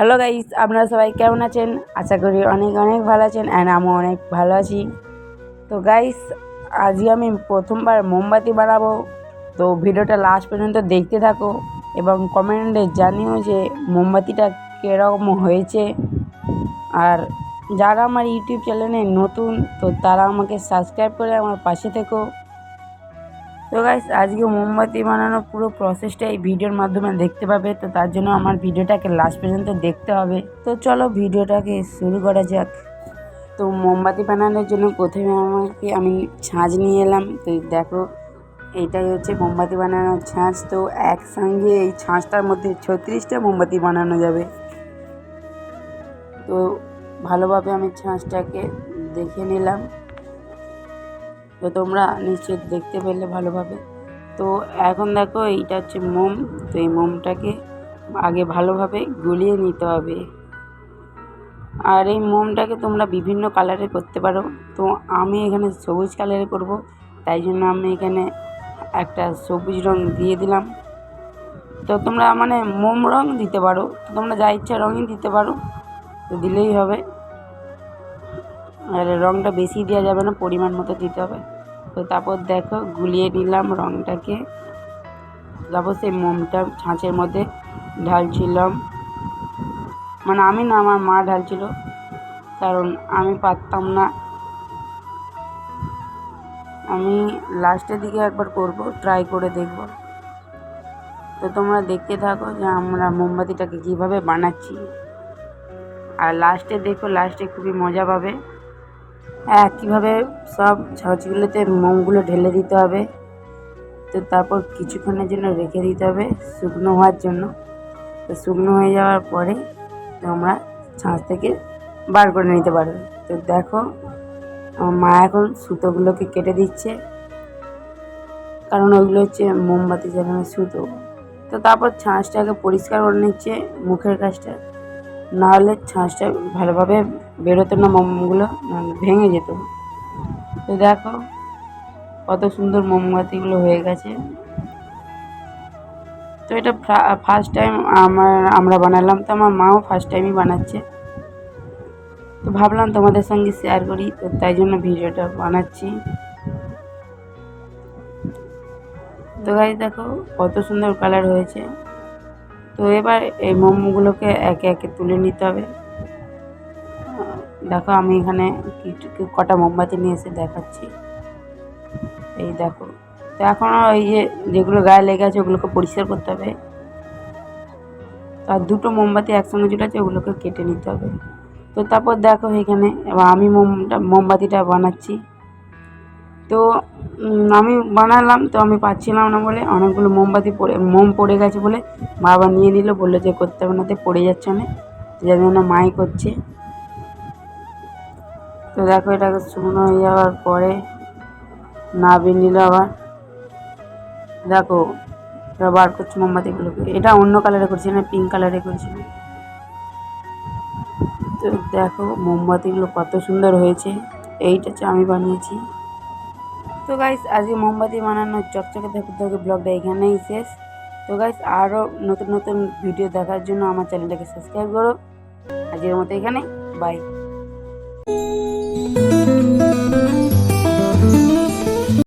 Hello guys, আপনারা সবাই কেমন আছেন? আশা করি অনেক অনেক ভালো আছেন অ্যান্ড আমিও অনেক ভালো আছি। তো গাইস, আজকে আমি প্রথমবার মোমবাতি বানাবো। তো ভিডিওটা লাস্ট পর্যন্ত দেখতে থাকো এবং কমেন্টে জানিও যে মোমবাতিটা কীরকম হয়েছে। আর যারা আমার ইউটিউব চ্যানেলে নতুন, তো তারা আমাকে সাবস্ক্রাইব করে আমার পাশে থেকো। তো গাইস, আজকে মোমবাতি বানানোর পুরো প্রসেসটা এই ভিডিওর মাধ্যমে দেখতে পাবে। তো তার জন্য আমার ভিডিওটাকে লাস্ট পর্যন্ত দেখতে হবে। তো চলো ভিডিওটাকে শুরু করা যাক। তো মোমবাতি বানানোর জন্য প্রথমে আমি ছাঁচ নিয়ে এলাম। তো দেখো, এইটাই হচ্ছে মোমবাতি বানানোর ছাঁচ। তো একসঙ্গে এই ছাঁচটার মধ্যে 36টা মোমবাতি বানানো যাবে। তো ভালোভাবে আমি ছাঁচটাকে দেখে নিলাম। তো তোমরা নিশ্চয়ই দেখতে পেলে ভালোভাবে। তো এখন দেখো, এইটা হচ্ছে মোম। তো এই মোমটাকে আগে ভালোভাবে গুলিয়ে নিতে হবে। আর এই মোমটাকে তোমরা বিভিন্ন কালারে করতে পারো। তো আমি এখানে সবুজ কালারে করব, তাই জন্য আমি এখানে একটা সবুজ রং দিয়ে দিলাম। তো তোমরা মোম রং দিতে পারো, তোমরা যা ইচ্ছা রঙই দিতে পারো, তো দিলেই হবে। আর রংটা বেশি দেওয়া যাবে না, পরিমাণ মতো দিতে হবে। তো তারপর দেখো, গুলিয়ে নিলাম রংটাকে। তারপর সেই মোমটা ছাঁচের মধ্যে ঢালছিলাম। আমি না, আমার মা ঢালছিল, কারণ আমি পারতাম না। আমি লাস্টের দিকে একবার করব, ট্রাই করে দেখব। তো তোমরা দেখতে থাকো যে আমরা মোমবাতিটাকে কীভাবে বানাচ্ছি। আর লাস্টে দেখো, লাস্টে খুবই মজা পাবে। কীভাবে সব ছাঁচগুলোতে মোমগুলো ঢেলে দিতে হবে। তো তারপর কিছুক্ষণের জন্য রেখে দিতে হবে শুকনো হওয়ার জন্য। তো শুকনো হয়ে যাওয়ার পরে তোমরা ছাঁচ থেকে বার করে নিতে পারবে। তো দেখো, আমার মা এখন সুতোগুলোকে কেটে দিচ্ছে, কারণ ওইগুলো হচ্ছে মোমবাতি জ্বালানোর সুতো। তো তারপর ছাঁচটাকে পরিষ্কার করে নিচ্ছে মুখের কাজটা, নাহলে ছাঁচটা ভালোভাবে বেরোতো না, মোমগুলো ভেঙে যেত। তো দেখো কত সুন্দর মোমবাতিগুলো হয়ে গেছে। তো এটা ফার্স্ট টাইম আমরা বানালাম। তো আমার মাও ফার্স্ট টাইমই বানাচ্ছে। তো ভাবলাম তোমাদের সঙ্গে শেয়ার করি, তো তাই জন্য ভিডিওটা বানাচ্ছি। তো গাইস দেখো কত সুন্দর কালার হয়েছে। তো এবার এই মোমগুলোকে একে একে তুলে নিতে হবে। দেখো, আমি এখানে কটা মোমবাতি নিয়ে এসে দেখাচ্ছি। এই দেখো। তো এখনও এই যেগুলো গায়ে লেগে আছে ওগুলোকে পরিষ্কার করতে হবে। আর দুটো মোমবাতি একসঙ্গে যেটা আছে ওগুলোকে কেটে নিতে হবে। তো তারপর দেখো এখানে এবার আমি মোমবাতিটা বানাচ্ছি। তো আমি বানালাম, তো আমি পাচ্ছিলাম না বলে অনেকগুলো মোম পড়ে গেছে বলে মা আবার নিয়ে নিল, বললো যে করতে হবে না, পড়ে যাচ্ছে অনেক, যার জন্য মাই করছে। তো দেখো, এটাকে শুকনো হয়ে যাওয়ার পরে নামিয়ে নিল আবার। দেখো এবার বার করছি মোমবাতিগুলোকে। এটা অন্য কালারে করছি না, পিঙ্ক কালারে করছিল। তো দেখো মোমবাতিগুলো কত সুন্দর হয়েছে। এইটা হচ্ছে আমি বানিয়েছি। তো গাইস, আজকে মোমবাতি বানানোর চকচকে থেকে ব্লগটা এখানেই শেষ। তো গাইস, আরও নতুন নতুন ভিডিও দেখার জন্য আমার চ্যানেলটাকে সাবস্ক্রাইব করো। আজকের মতো এখানে বাই।